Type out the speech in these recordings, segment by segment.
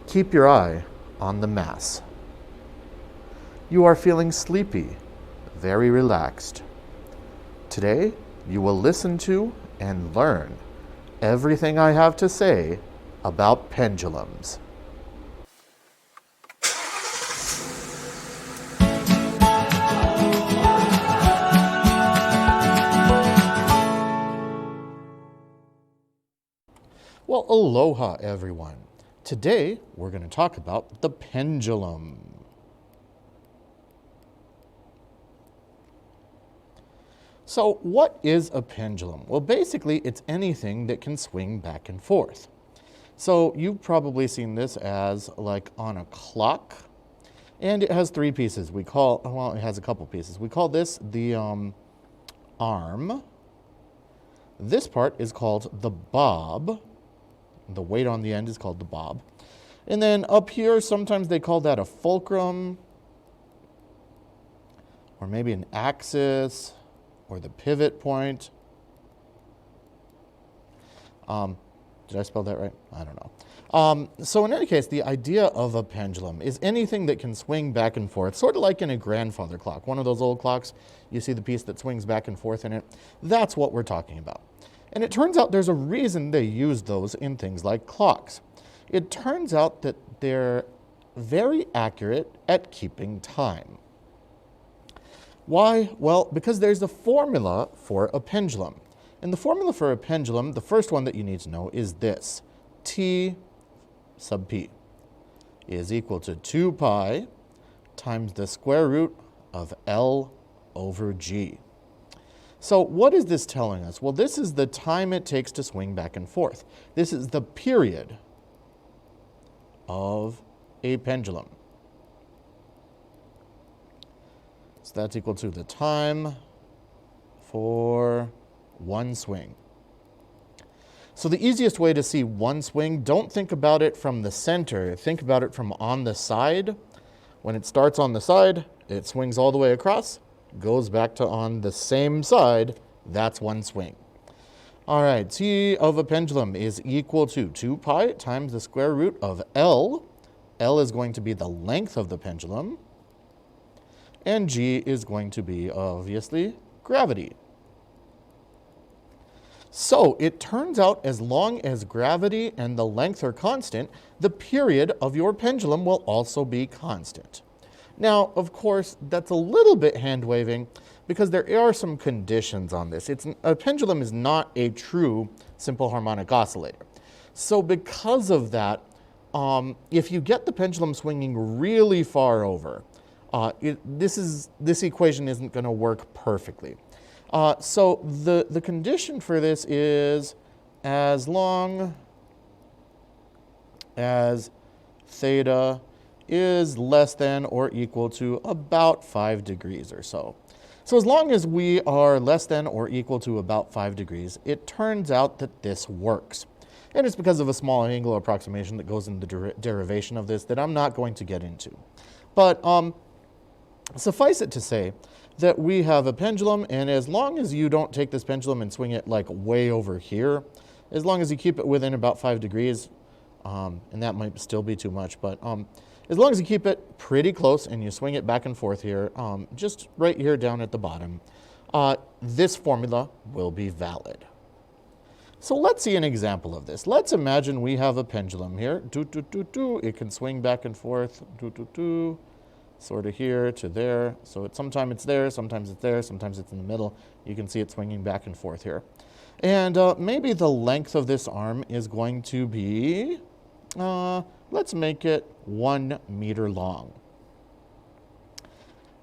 Keep your eye on the mass. You are feeling sleepy, very relaxed. Today, you will listen to and learn everything I have to say about pendulums. Well, aloha, everyone. Today, we're going to talk about the pendulum. So, what is a pendulum? Well, basically, it's anything that can swing back and forth. So, you've probably seen this as like on a clock, and it has three pieces. It has a couple pieces. We call this the arm. This part is called the bob. The weight on the end is called the bob. And then up here, sometimes they call that a fulcrum, or maybe an axis, or the pivot point. Did I spell that right? I don't know. So in any case, the idea of a pendulum is anything that can swing back and forth, sort of like in a grandfather clock. One of those old clocks, you see the piece that swings back and forth in it. That's what we're talking about. And it turns out there's a reason they use those in things like clocks. It turns out that they're very accurate at keeping time. Why? Well, because there's a formula for a pendulum. And the formula for a pendulum, the first one that you need to know is this. T sub p is equal to 2 pi times the square root of L over G. So what is this telling us? Well, this is the time it takes to swing back and forth. This is the period of a pendulum. So that's equal to the time for one swing. So the easiest way to see one swing, don't think about it from the center. Think about it from on the side. When it starts on the side, it swings all the way across, goes back to on the same side. That's one swing. All right, T of a pendulum is equal to 2 pi times the square root of L. L is going to be the length of the pendulum. And G is going to be, obviously, gravity. So it turns out as long as gravity and the length are constant, the period of your pendulum will also be constant. Now, of course, that's a little bit hand-waving because there are some conditions on this. A pendulum is not a true simple harmonic oscillator. So because of that, if you get the pendulum swinging really far over, this equation isn't going to work perfectly. So the condition for this is as long as theta is less than or equal to about 5 degrees or so. So as long as we are less than or equal to about 5 degrees, it turns out that this works. And it's because of a small angle approximation that goes in the derivation of this that I'm not going to get into. But suffice it to say that we have a pendulum, and as long as you don't take this pendulum and swing it like way over here, as long as you keep it within about 5 degrees, and that might still be too much, but as long as you keep it pretty close and you swing it back and forth here, just right here down at the bottom, this formula will be valid. So let's see an example of this. Let's imagine we have a pendulum here. It can swing back and forth, sort of here to there. So sometimes it's there, sometimes it's there, sometimes it's in the middle. You can see it swinging back and forth here. And maybe the length of this arm is going to be, let's make it 1 meter long.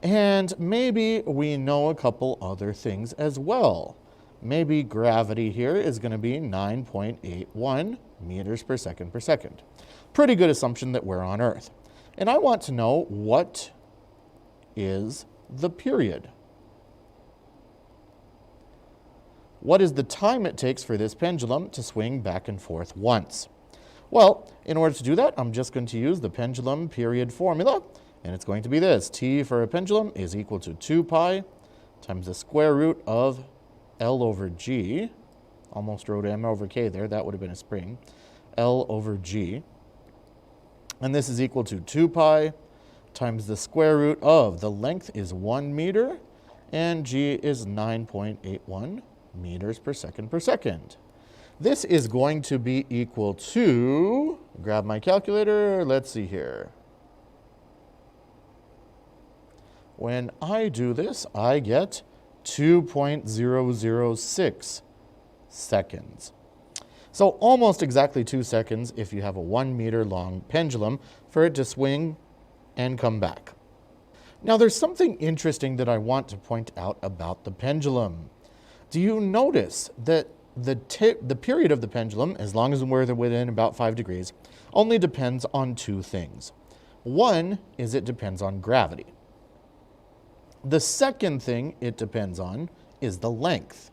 And maybe we know a couple other things as well. Maybe gravity here is going to be 9.81 meters per second per second. Pretty good assumption that we're on Earth. And I want to know what is the period. What is the time it takes for this pendulum to swing back and forth once? Well, in order to do that, I'm just going to use the pendulum period formula, and it's going to be this. T for a pendulum is equal to 2 pi times the square root of L over G. Almost wrote M over K there. That would have been a spring. L over G. And this is equal to 2 pi times the square root of the length is 1 meter, and g is 9.81 meters per second. This is going to be equal to, grab my calculator, let's see here. When I do this, I get 2.006 seconds. So almost exactly 2 seconds if you have a 1 meter long pendulum for it to swing and come back. Now there's something interesting that I want to point out about the pendulum. Do you notice that the period of the pendulum, as long as we're within about 5 degrees, only depends on 2 things. One is it depends on gravity. The second thing it depends on is the length.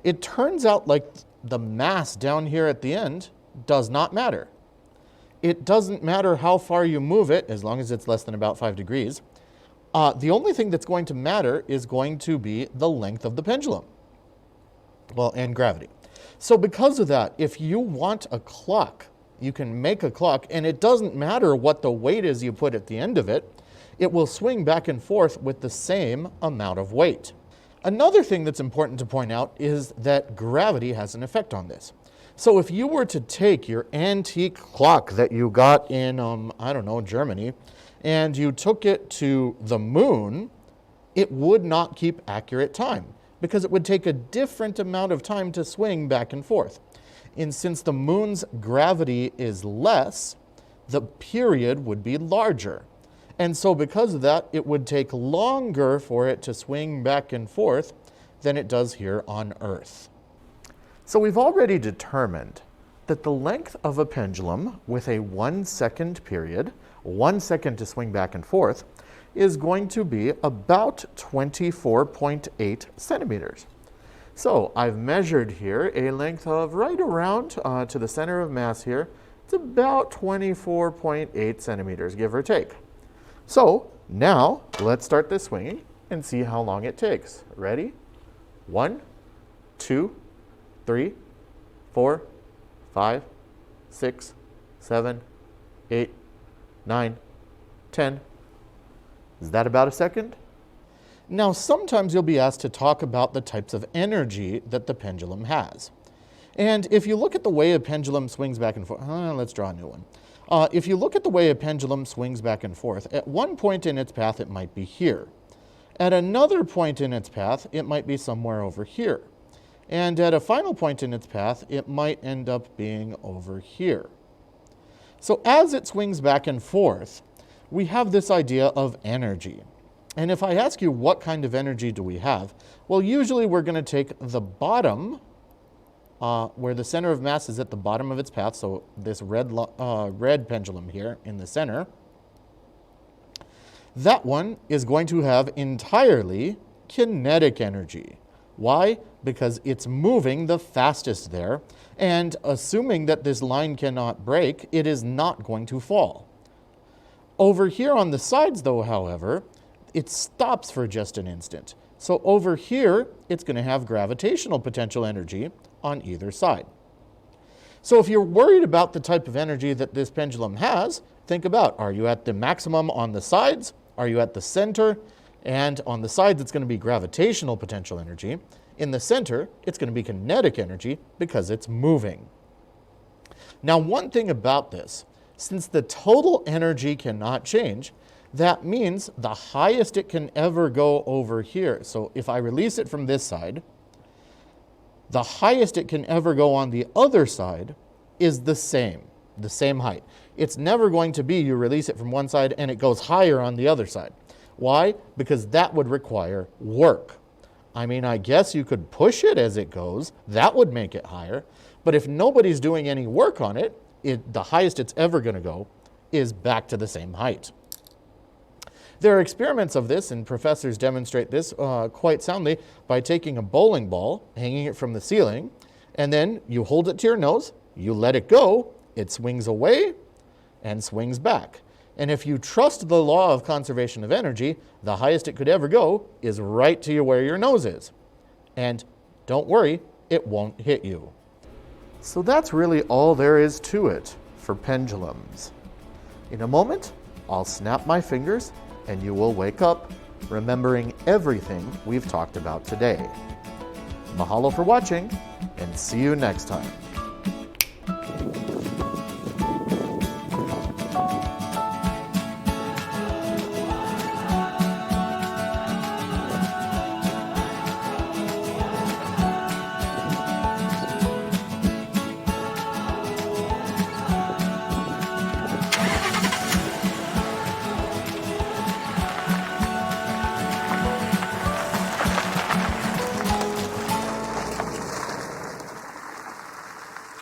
It turns out like the mass down here at the end does not matter. It doesn't matter how far you move it, as long as it's less than about 5 degrees. The only thing that's going to matter is going to be the length of the pendulum. Well, and gravity. So because of that, if you want a clock, you can make a clock, and it doesn't matter what the weight is you put at the end of it, it will swing back and forth with the same amount of weight. Another thing that's important to point out is that gravity has an effect on this. So if you were to take your antique clock that you got in, I don't know, Germany, and you took it to the moon, it would not keep accurate time because it would take a different amount of time to swing back and forth. And since the moon's gravity is less, the period would be larger. And so because of that, it would take longer for it to swing back and forth than it does here on Earth. So we've already determined that the length of a pendulum with a 1 second period, 1 second to swing back and forth, is going to be about 24.8 centimeters. So I've measured here a length of right around to the center of mass here. It's about 24.8 centimeters, give or take. So now let's start this swinging and see how long it takes. Ready? 1, 2, 3, 4, 5, 6, 7, 8, 9, 10. Is that about a second? Now sometimes you'll be asked to talk about the types of energy that the pendulum has. And if you look at the way a pendulum swings back and forth, let's draw a new one. If you look at the way a pendulum swings back and forth, at one point in its path it might be here. At another point in its path it might be somewhere over here. And at a final point in its path it might end up being over here. So as it swings back and forth, we have this idea of energy. And if I ask you what kind of energy do we have, well usually we're going to take the bottom where the center of mass is at the bottom of its path, so this red pendulum here in the center, that one is going to have entirely kinetic energy. Why? Because it's moving the fastest there, and assuming that this line cannot break, it is not going to fall. Over here on the sides though, however, it stops for just an instant. So over here, it's going to have gravitational potential energy on either side. So if you're worried about the type of energy that this pendulum has, think about, are you at the maximum on the sides? Are you at the center? And on the sides, it's going to be gravitational potential energy. In the center, it's going to be kinetic energy because it's moving. Now, one thing about this, since the total energy cannot change, that means the highest it can ever go over here. So if I release it from this side, the highest it can ever go on the other side is the same height. It's never going to be you release it from one side and it goes higher on the other side. Why? Because that would require work. I mean, I guess you could push it as it goes. That would make it higher. But if nobody's doing any work on it, the highest it's ever going to go is back to the same height. There are experiments of this, and professors demonstrate this quite soundly by taking a bowling ball, hanging it from the ceiling, and then you hold it to your nose, you let it go, it swings away and swings back. And if you trust the law of conservation of energy, the highest it could ever go is right to where your nose is. And don't worry, it won't hit you. So that's really all there is to it for pendulums. In a moment, I'll snap my fingers and you will wake up, remembering everything we've talked about today. Mahalo for watching, and see you next time.